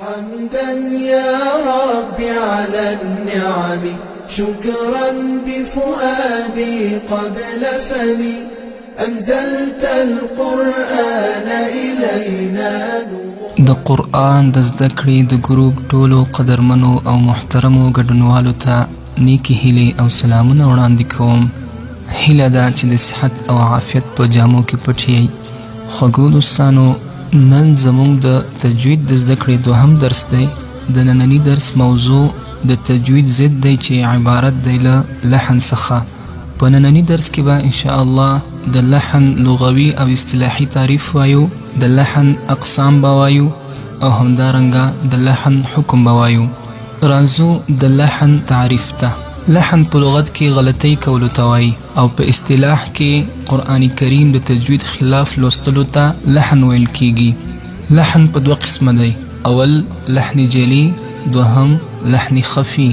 حمدا يا رب على النعم شكرا بفؤادي قبل فمي أنزلت القرآن إلينا د قرآن د زده کړې د ګروپ ټولو قدرمنو او محترمو ګډونوالو ته نیکې هیلې او سلامونه وړاندې کوم. هیله ده چې د صحت او عافیت په جامو کې پټ یئ. خوږو دوستانو، نن زموږ د تجوید د زده کړې دوهم درس دی. د ننني درس موضوع د تجوید ضد دی چې عبارت دی له لحن څخه. په ننني درس کې به انشاءالله د لحن لغوي او اصطلاحي تعریف وایو، د لحن اقسام به وایو او همدارنګه د لحن حکم به وایو. راځو د لحن تعریف ته. لحن په لغت کې غلطۍ کولو ته وایي او په اصطلاح کې قرآن کریم د تجوید خلاف لوستلو ته لحن ویل کیږي. لحن په دوه قسمه دی. اول لحن جلی، دوهم لحن خفي.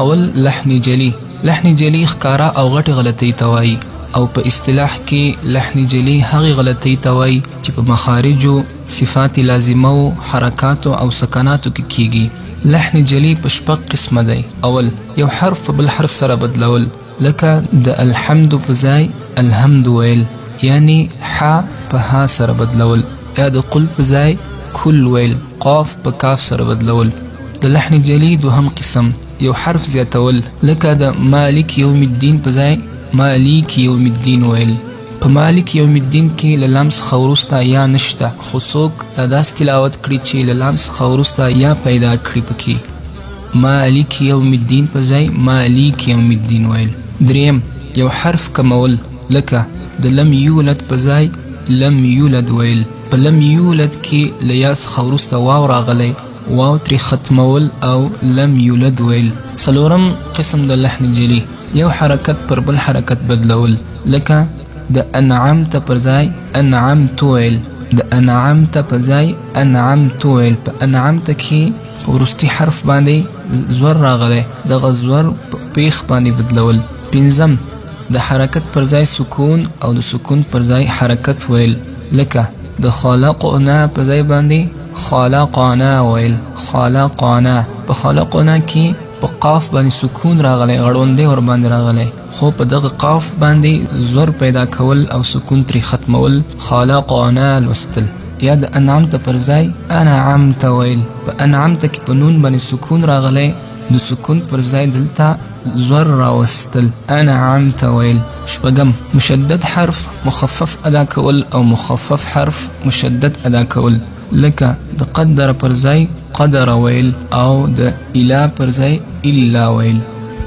اول لحن جلی. لحن جلی ښکارا او غټ غلطۍ ته وایي او په اصطلاح کې لحن جلی هغه غلطۍ ته وایي چې په مخارجو، صفات لازمه او حرکاتو او سکناتو کې کیږي. لحن جلی په شپږ قسمه دی. اول یو حرف په بل حرف سره بدلول، لکه د الحمد په ځای الحمد ویل، یعنی ح په ها سره بدلول، یا د قل په ځای کل ویل، قاف په کاف سره بدلول. د لحن جلی دوهم قسم یو حرف زیاتول، لکه د مالک یوم الدین په ځای مالک یوم الدین ویل. په مالک یوم الدین کې له لام څخه وروسته یا نشته، خو څوک داسې تلاوت کړي چې له لام څخه وروسته یا پیدا کړي پکې. مالک یوم الدین په ځای مالک یوم الدین ویل. دریم یو حرف کمول، لکه د لم یولد په ځای لم یولد ویل. په لم یولد کې له یا څخه وروسته واو راغلی، واو ترې ختمول او لم یولد ویل. څلورم قسم د لحن جلی یو حرکت پر بل حرکت بدلول، لکه د انعمت پر ځای انعمت ویل، د انعمت په ځای انعمت ویل. په انعمت کې په وروستي حرف باندې زور راغلی، دغه زور په پیښ باندې بدلول. پنځم د حرکت پر ځای سکون او د سکون پر ځای حرکت ویل، لکه د خالقنا په ځای باندې خالقانا ویل، خالقانا. په خالقنا کې په قاف باندې سکون راغلی، غړوندی ور باندې راغلی، خو په دغه قاف باندې زور پیدا کول او سکون ترې ختمول، خالقانا لوستل. یا د انعمت پر ځای انعمت ویل. په انعمت کې په نون باندې سکون راغلی، د سکون پر ځای دلته زور راوستل، انعمت ویل. شپږم مشدد حرف مخفف ادا کول او مخفف حرف مشدد ادا کول، لکه د قدر پر ځای قدر ویل او د اله پر ځای الا ویل.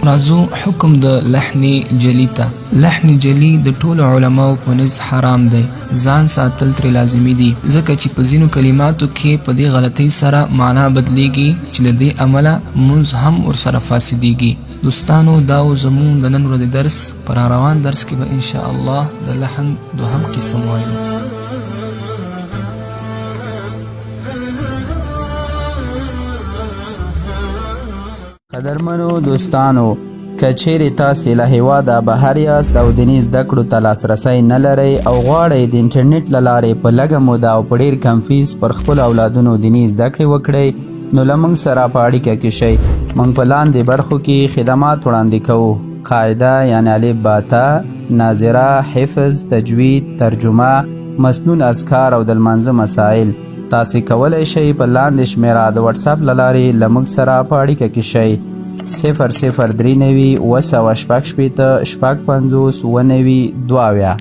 راځو حکم د لحن جلی ته. لحن جلی د ټولو علماو په نزد حرام دی. ځان ساتل ترې لازمي دي، ځکه چې په ځینو کلماتو کې په دې غلطۍ سره معنا بدلیږي چې له دې امله مونځ هم ورسره فاسدیږي. دوستانو، دا و زموږ د نن ورځې درس. په راروان درس کې به انشاءالله د لحن دوهم قسم وایو. قدرمنو دوستانو، که چیرې تاسې له هېواده بهر یاست او دیني زده کړو ته لاسرسی نه لرئ او غواړئ د انټرنیټ له لارې په لږه موده او په ډېر کم فیس پر خپلو اولادونو دیني زده کړې وکړئ، نو له موږ سره په اړیکه کې شئ. موږ په لاندې برخو کې خدمات وړاندې کوو: قاعده یعنې الف با تا، ناظره، حفظ، تجوید، ترجمه، مسنون اذکار او د لمانځه مسائل. تاسې کولی شئ په لاندې شمیره د وټساپ له لارې له موږ سره په اړیکه کې شئ: 0039 966 55 92.